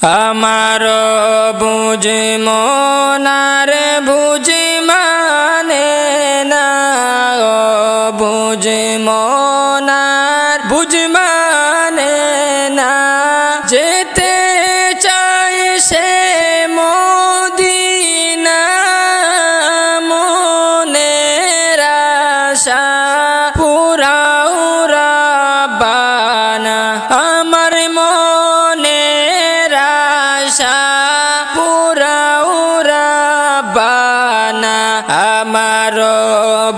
আমার বুঝ মনার বুঝ মানে না, বুঝ মনার বুঝ মানে না, যেতে চাই সে মদিনা মনের আশা পুরাও রাব্বানা। আমার মনের আশা পুরাও রাব্বানা। আমার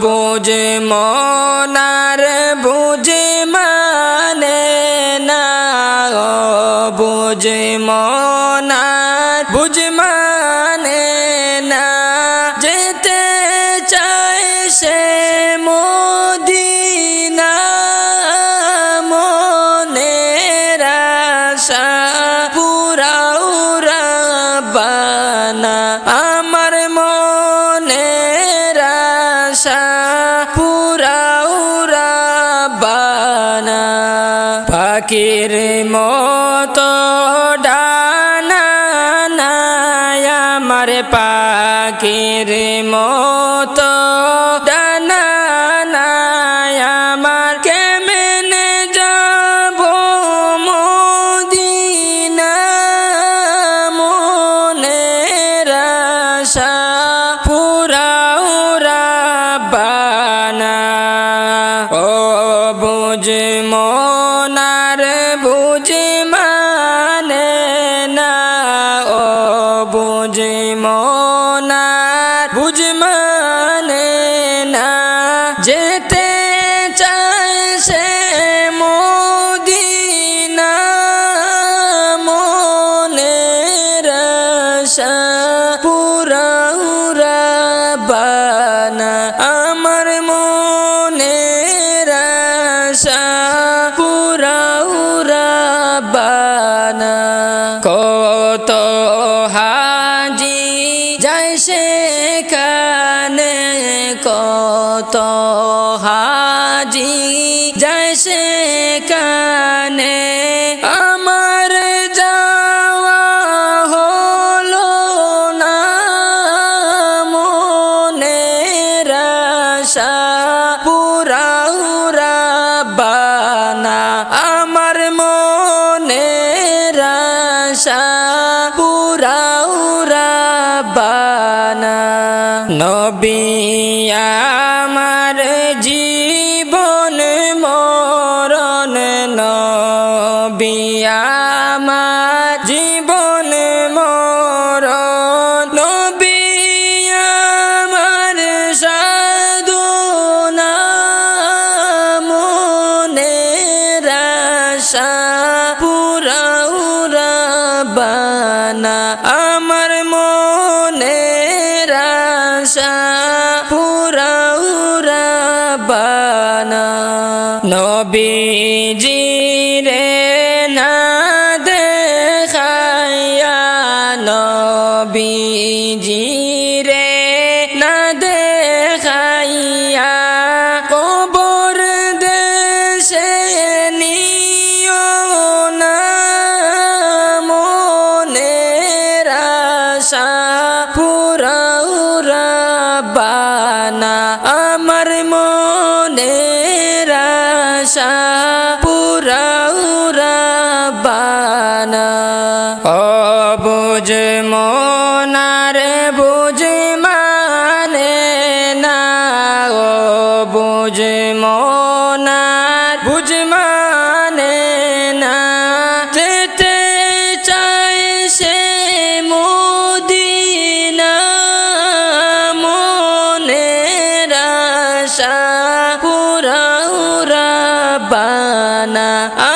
বুঝ মনার বুঝ মানে না, বুঝ মনার বুঝ মানে না, যেতে চাই সে মদিনা মনের আশা পুরাও রাব্বানা। আমার মনের আশা পুরাও রাব্বানা। পাখির মতো ডানা নাই আমার, পাখির মতো ডানা নাই আমার, কেমনে যাব মদিনা মনের আশা পুরাও রাব্বানা। ও বুঝ মনার বুঝ মানে না, ও বুঝ মনার বুঝ মানে না, যেতে চাই সে মদিনা মনের আশা পুরাও রাব্বানা। আমার মনের আশা পুরাও রাব্বানা। কত হাজি যায় সেখানে, কত হাজি যায় সেখানে, আমার যাওয়া হলো না মনের আশা পুরাও রাব্বানা। আমার মনের আশা পুরাও রাব্বানা। নবী আমার জীবন মরণ, নবী আমার জীবন মরণ, নবী আমার সাধনা মনের আশা পুরাও রাব্বানা। আমার মনের আশা পুরাও রাব্বানা। নবীজি রে না দেখাইয়া, নবীজি রে না দেখাইয়া, কবর দেশে নিও না মনের আশা পুরাও রাব্বানা। আমার মনের আশা পুরাও রাব্বানা। ও বুঝ মনার বুঝ মানে না, ও বুঝ মনার বুঝ মানে না, যেতে চাই সে মদিনা মনের আশা পুরাও রাব্বানা।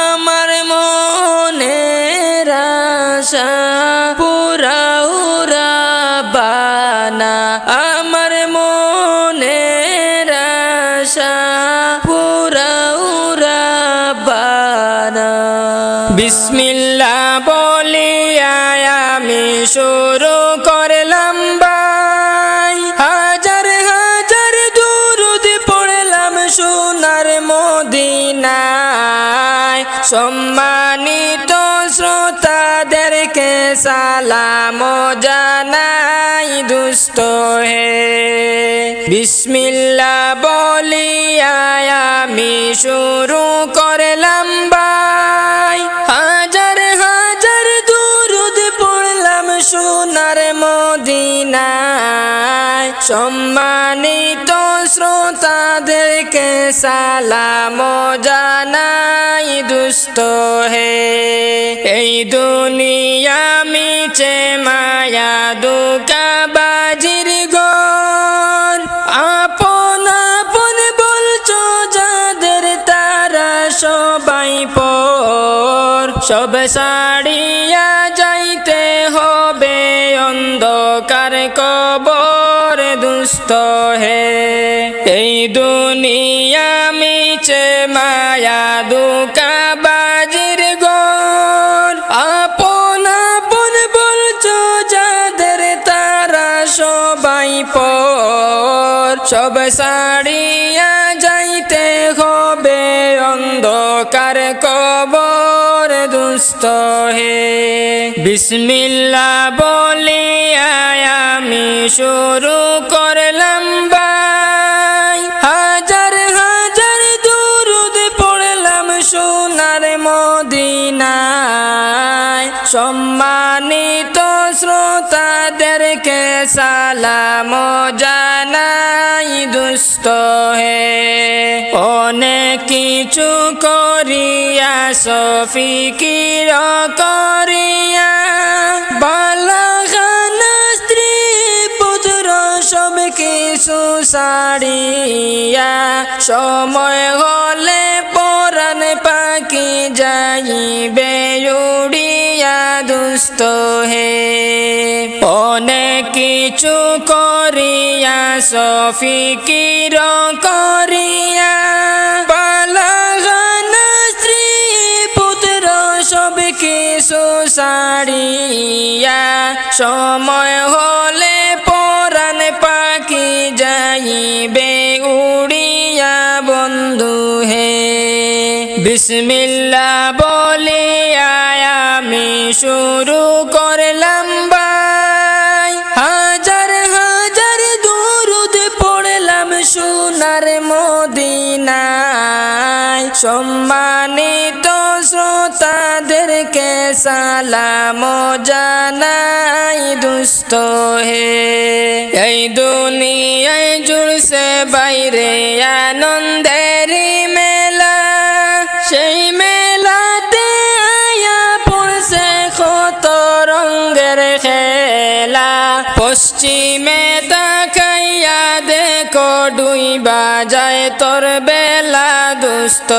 আমার মনের আশা পুরাও রাব্বানা। আমার মনের আশা পুরাও রাব্বানা। বিসমিল্লাহ বলিয়া আমি শুরু করলাম ভাই, হাজার হাজার দুরূদ পড়লাম সোনার মদিনায়। সম্মানিত শ্রোতাদেরকে সালাম জানাই দুষ্ট হে। বিসমিল্লাহ বলিয়া আমি শুরু করলাম ভাই, হাজার হাজার দুরূদ পড়লাম সোনার মদিনায়। সম্মানিত শ্রোতাদেরকে সালাম জানাই দুষ্ট হে। এই দুনিয়া মিছে মায়া ধোঁকাবাজির ঘর, আপন আপন বলছো যাদের তারা সবাই পর। সব ছাড়িয়া যাইতে হবে অন্ধকার কবর দুষ্ট হে। এই দুনিয়া মিছে মায়া ধোঁকাবাজির ঘর, আপন আপন বলছো যাদের তারা সবাই পর। সব ছাড়িয়া যাইতে হবে অন্ধকার কবর দুষ্ট হে। বিসমিল্লাহ বলিয়া আমি শুরু করলাম ভাই, হাজার হাজার দুরূদ পড়লাম সোনার মদিনায়। সম্মানিত শ্রোতাদেরকে সালাম জানাই দুষ্ট হে। অনেক কিছু করিয়া ফিকির করিয়া, বালাখানা স্ত্রী পুত্র সব কিছু ছাড়িয়া, সময় হলে পরাণ পাখি যাইবে উড়িয়া দুষ্ট হে। অনেক কিছু করিয়া ফিকির করিয়া, বালাখানা স্ত্রী পুত্র সব কিছু ছাড়িয়া, সময় হলে পরাণ পাখি যাইবে উড়িয়া বন্ধু হে। বিসমিল্লাহ বলিয়া আমি শুরু করলাম ভাই, হাজার হাজার দুরূদ পড়লাম সোনার মদিনায়। সম্মানিত শ্রোতাদেরকে সালাম জানাই দুষ্ট হে। এই দুনিয়ায় জুড়ছে বাইরে আনন্দের মেলা, সেই মেলাতে আয়া পড়ছে কত রঙের খেলা। পশ্চিমে তাকাইয়া দেখো ডুইবা যায় তোর বেলা দুষ্ট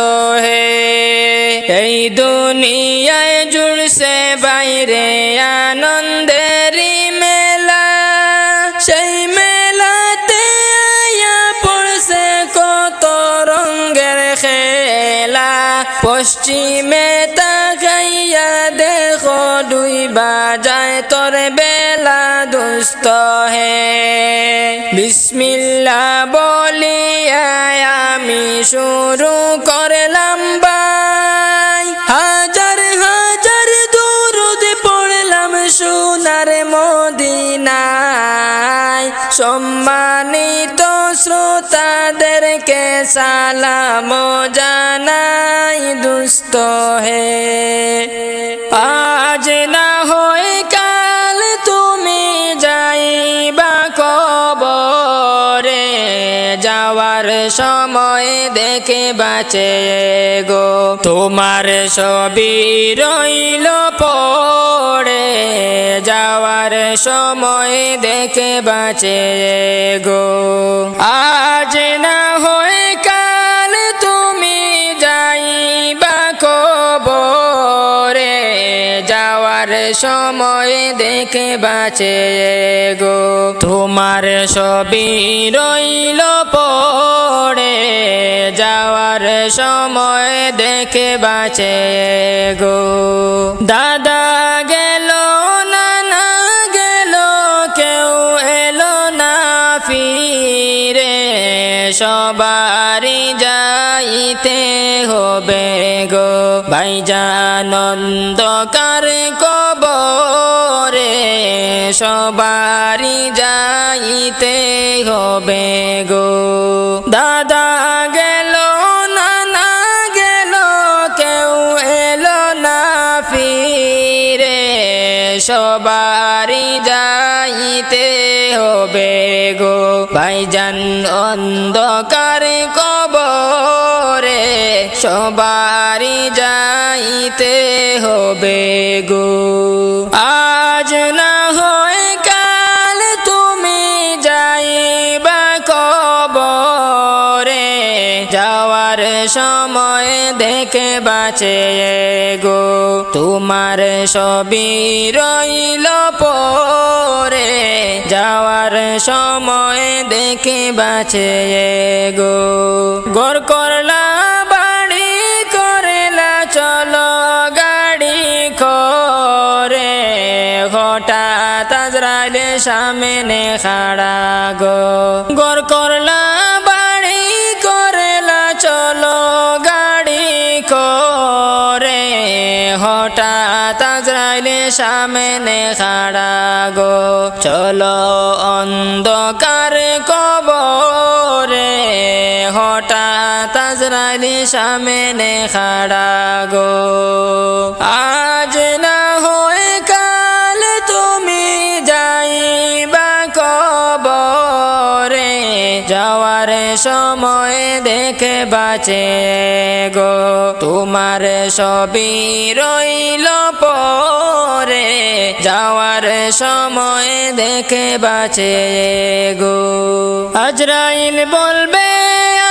হে। এই দুনিয়ায় জুড়ছে বাইরে আনন্দের মেলা, সেই মেলাতে আয়া পড়ছে কত রঙের খেলা। পশ্চিমে তাকাইয়া দেখো ডুইবা যায় তোর বেলা দুষ্ট হে। বিসমিল্লাহ বলিয়া আমি শুরু করলাম ভাই, হাজার হাজার দুরূদ পড়লাম সোনার মদিনায়। সম্মানিত শ্রোতাদেরকে সালাম জানাই দুষ্ট হে। আজ না হয় কাল তুমি যাইবা কবরে, যাওয়ার সময় দেখে বাঁচে গো তোমার সবই রইল পড়ে। যাওয়ার সময় দেখে বাঁচে গো। আজ না হয় কাল তুমি যাইবা কবরে, যাওয়ার সময় দেখে বাঁচে গো তোমার সবই রইল পড়ে। যাওয়ার সময় দেখে বাঁচে গো। দাদা গেল নানা গেল কেউ এলো না ফিরে, সবারই যাইতে হবে গো ভাইজান অন্ধকার কবর। সবারই যাইতে হবে গো। দাদা গেল, নানা গেল, কেউ এলো না ফিরে, সবারই যাইতে হবে গো। ভাইজান অন্ধকার কবরে সবারই যাইতে হবে গো। আজ না হয় কাল তুমি যাইবা কবরে, যাওয়ার সময় দেখে বাঁচে গো। তোমার সবই রইল পরে, যাওয়ার সময় দেখে বাঁচে গো। ঘর করলা বাড়ি করলা চলো গাড়ি করে, হঠাৎ আজরাইল সামনে খাড়া গো। ঘর করলা বাড়ি করলা চলো গাড়ি করে, হঠাৎ আজরাইল সামনে খাড়া গো। চলো অন্ধকার কবরে, হঠাৎ আজরাইল সামনে খাড়া গো। আজ না হয় কাল তুমি যাইবা কবরে, যাওয়ার সময় দেখে বাঁচে গো। তোমার সবই রইল পরে, যাওয়ার সময় দেখে বাঁচে গো। আজরাইল বলবে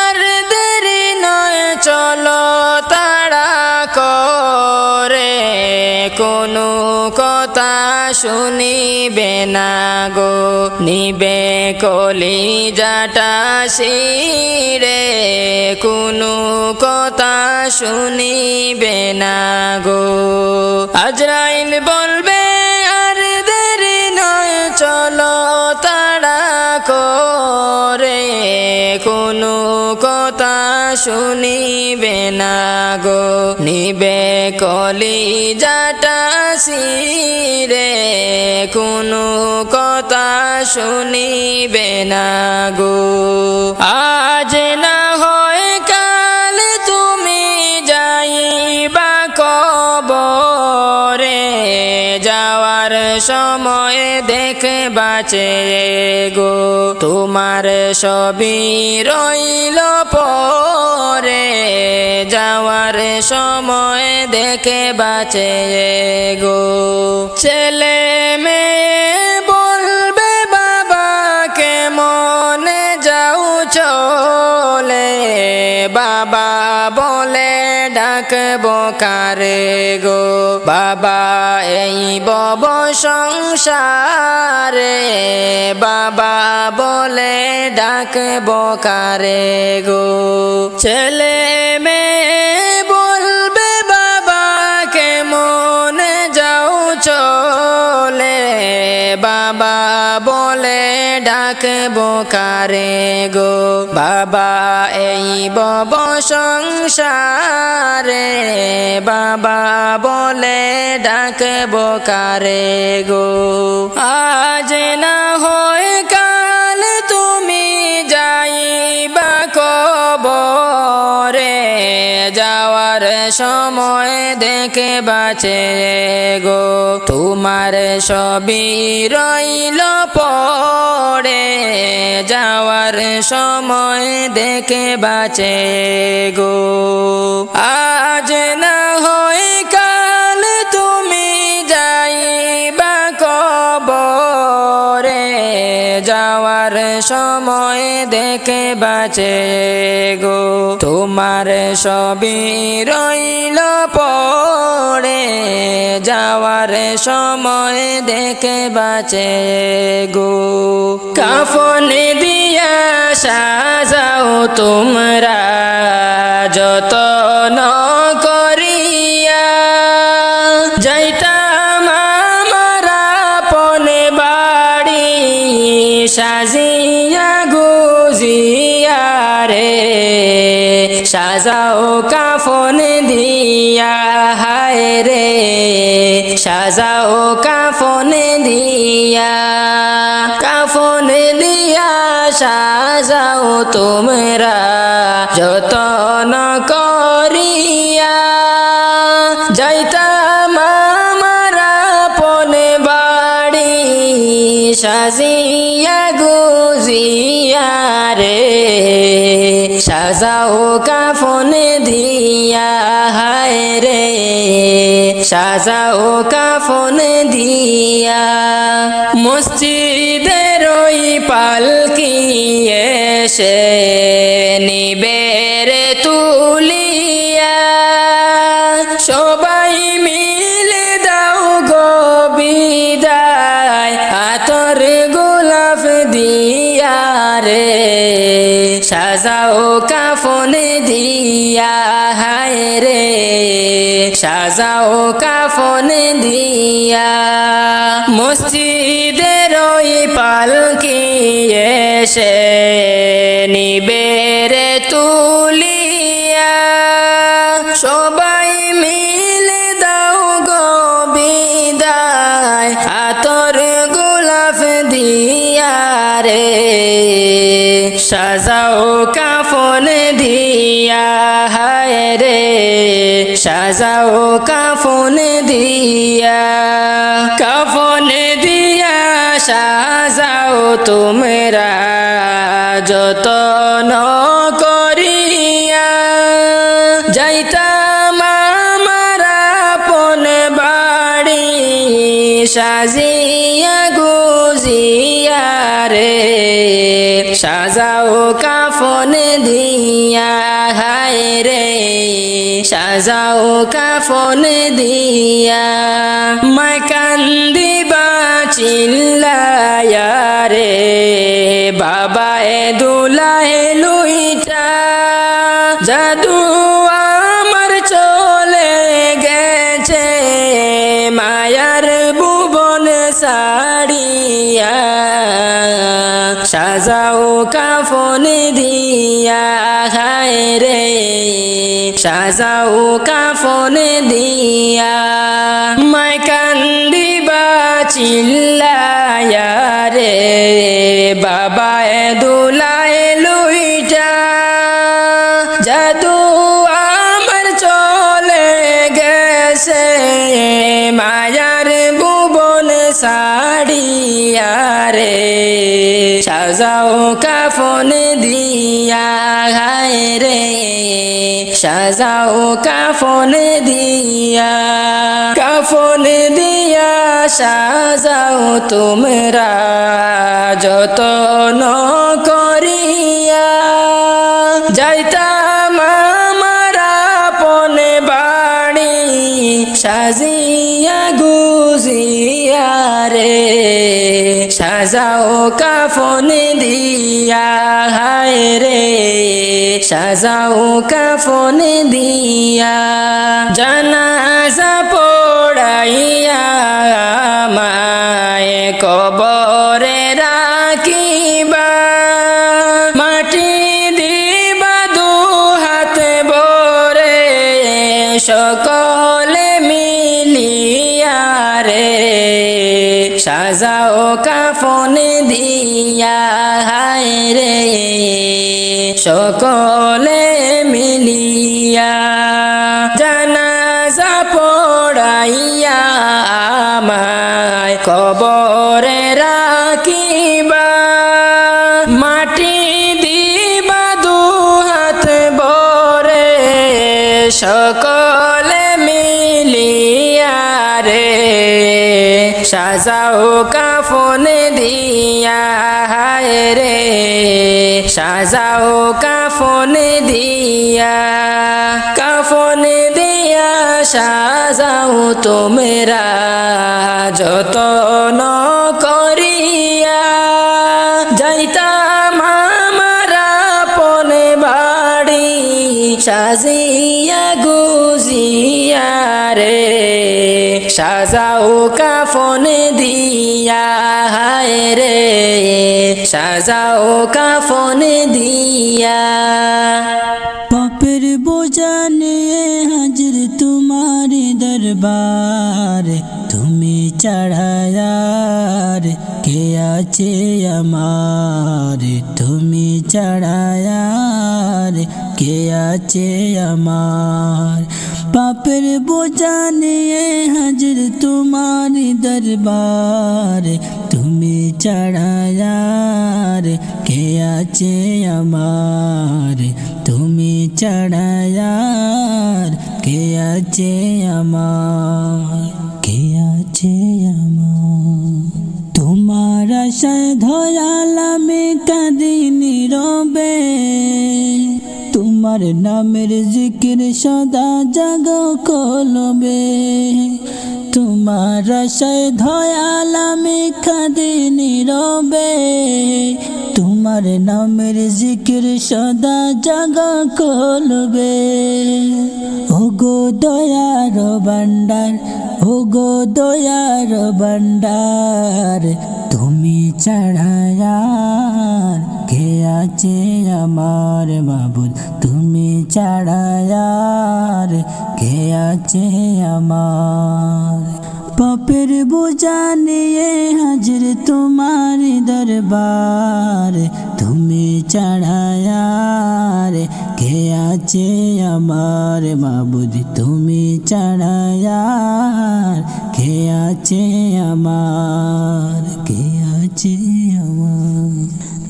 আর দেরি নয় চলো তাড়া করে, কোনো কথা শুনিবে না গো। নিবে কলিজাটা ছিঁড়ে, কোনো কথা শুনিবে না গো। আজরাইল বলবে আর দেরি নয় চলো তাড়া করে, কোনো কথা শুনিবে না গো। নিবে কলিজাটা ছিঁড়ে, কোনো কথা শুনিবে না গো। আজ না হয় কাল তুমি যাইবা কবরে, যাওয়ার সময় দেখে বাঁচে গো। তোমার সবই রইল পরে, যাওয়ার সময় দেখে বাঁচে গো। ছেলে মেয়ে বলবে বাবা কেমনে যাও চলে, বাবা বলে ডাকবো কারে গো। বাবা এই বব সংসারে, বাবা বলে ডাকবো কারে গো। ছেলে মেয়ে বলবে বাবা কেমন যাও চলে, বাবা বলে ডাকবো কারে গো। বাবা এই বব সংসারে, বাবা বলে ডাকবো কারে গো। আজ না হয় কাল তুমি যাইবা কবরে, যাওয়ার সময় দেখে বাঁচে গো। তোমার সবই রইল পড়ে, যাওয়ার সময় দেখে বাঁচে গো। আজ না হয় কাল তুমি যাইবা কবরে, যাওয়ার সময় দেখে বাঁচে গো। তোমার সবই রইল পড়ে, যাওয়ার সময় দেখে বাঁচে গো। কাফন দিয়া সাজাও তোমরা যতন করিয়া, যাইতাম আমার আপন বাড়ি সাজিয়া গুজিয়া রে। সাজাও কাফন দিয়া হায় রে, সাজাও কাফন দিয়া সাজাও তোমরা যতন করিয়া যাইতাম আমার আপন বাড়ি সাজিয়া গুজিয়া রে সাজাও কাফন দিয়া হায় রে সাজাও কাফন দিয়া মসজিদের ওই পালকি এসে নিবের তুলিয়া সবাই মিলে দাও গো বিদায় আতর গোলাপ দিয়া রে সাজাও কাফন দিয়া হায় রে সাজাও কাফন দিয়া মসজিদের ওই পালকি এসে নিবের তুলিয়া সবাই মিলে দাও গো বিদায় আতর গোলাপ দিয়া রে সাজাও কাফন দিয়া হায় রে সাজাও কাফন দিয়া কাফন দিয়া সাজাও তোমরা যতন করিয়া যাইতাম আমার আপন বাড়ি সাজিয়া গুজিয়া রে সাজাও কাফন দিয়া হায় রে সাজাও কাফন দিয়া মাই কান্দিবা চিল্লায়া রে বাবা এ দুলাহে লুইটা জাদু আমার চলে গেছে মায়ার ভুবন সাড়িয়া সাজাও কাফন দিয়া হায় রে সাজাও কাফন দিয়া মাই কান্দিবা চিল্লায়া রে বাবা এ দুলায় লুইটা জাদু আমার চলে গেছে মায়ার ভুবন সাড়িয়া রে সাজাও কাফন দিয়া হায় রে সাজাও কাফন দিয়া কাফন দিয়া সাজাও তোমরা যতন করিয়া যাইতাম আমার আপন বাড়ি সাজিয়া গুজিয়া রে সাজাও কাফন দিয়া হায় রে সাজাও কাফন দিয়া জানাজা পড়াইয়া আমায় কবরে রাখিবা মাটি দিবা দু হাত ভরে সকলে মিলিয়া রে সাজাও কাফন দিয়া হায় রে সকলে মিলিয়া জানাজা পড়াইয়া আমায় কবরে রাখিবা মাটি দিবা দু হাত ভরে সকলে মিলিয়া রে সাজাও কাফন দিয়া হায় রে সাজাও কাফন দিয়া কাফন দিয়া সাজাও তোমরা যতন করিয়া যাইতাম আমার আপন বাড়ি সাজিয়া গুজিয়া রে সাজাও কাফন দিয়া হায় রে সাজাও কাফন দিয়া পাপের বোঝা নিয়ে হাজির তোমার দরবার তুমি চढ़ाया কে আছে আমার, তুমি ছাড়া আর কে আছে আমার। পাপের বোঝা নিয়ে হাজির তোমার দরবার, তুমি ছাড়া আর কে আছে আমার, তুমি ছাড়া আর কে আছে আমার, কে আছে আমার। তোমার আশায় ধয়াল আমি কাঁদি নীরবে, তোমার নামের জিকির সদা জাগ কলবে। তোমার আশায় ধয়াল আমি কাঁদি নীরবে, তোমার নামের জিকির সদা জাগ কলবে। ওগো দয়ার ভান্ডার, ওগো দয়ার ভান্ডার, তুমি ছাড়া আর কে আছে আমার মাবুদ, তুমি ছাড়া আর কে আছে আমার। পাপের বোঝা নিয়ে হাজির তোমার দরবার, তুমি ছাড়া আর কে আছে আমার মাবুদ, তুমি ছাড়া আর কে আছে আমার, কে আছে আমার।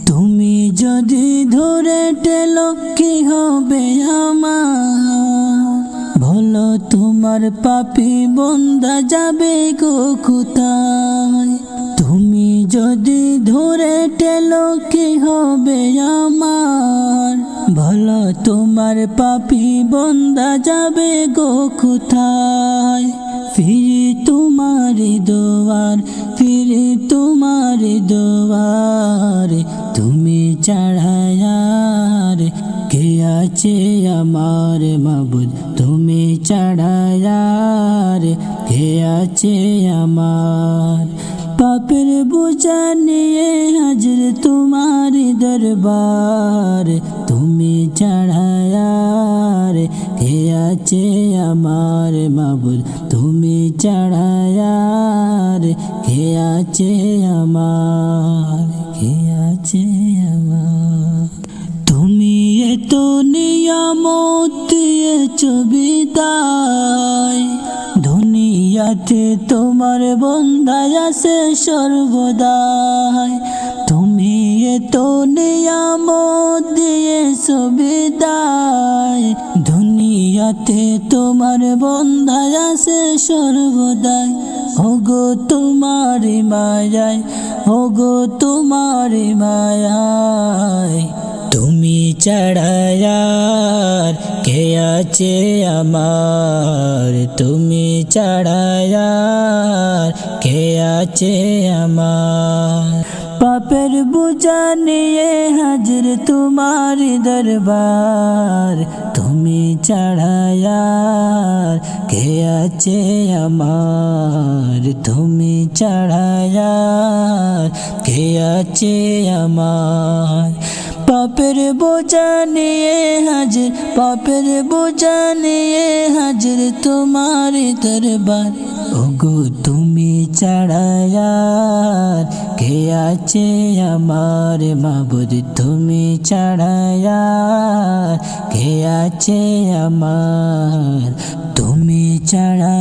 তুমি যদি ধরে টেলো কি হবে আমার, বলো তোমার পাপী বন্দা যাবে গো কোথায়। তুমি যদি ধরে টেলো কি হবে আমার, বলো তোমার পাপী বন্দা যাবে গো কোথায়। ফিরে তোমার দুয়ার, ফিরে তোমার দুয়ার, তুমি ছাড়া আর কে আছে আমার মাবুদ, তুমি ছাড়া আর কে আছে আমার। পাপের বোঝা নিয়ে হাজির তোমার দরবার, তুমি ছাড়া আর কে আছে আমার মাবুদ, তুমি ছাড়া আর কে আছে আমার, কে আছে আমার। তুমি এত নিয়ামত দিয়েছো বিদায়, দুনিয়াতে তোমার বন্দা আছে সর্বদাই। তুমি এত নিয়ামত দিয়েছো বিদায়, দুনিয়াতে তোমার বন্দা আছে সর্বদাই। ওগো তোমার মায়ায়, ওগো তোমার মায়ায়, তুমি ছাড়া আর কে আছে আমার, তুমি ছাড়া আর কে আছে আমার। পাপের বোঝা নিয়ে হাজির তোমার দরবার, তুমি ছাড়া আর কে আছে আমার, তুমি ছাড়া আর কে আছে আমার। পাপের বোঝা নিয়ে হাজির, পাপের বোঝা নিয়ে হাজির তোমার দরবার। ওগো তুমি ছাড়া আর কে আছে আমার মাবুদ, তুমি ছাড়া আর কে আছে আমার, তুমি ছাড়া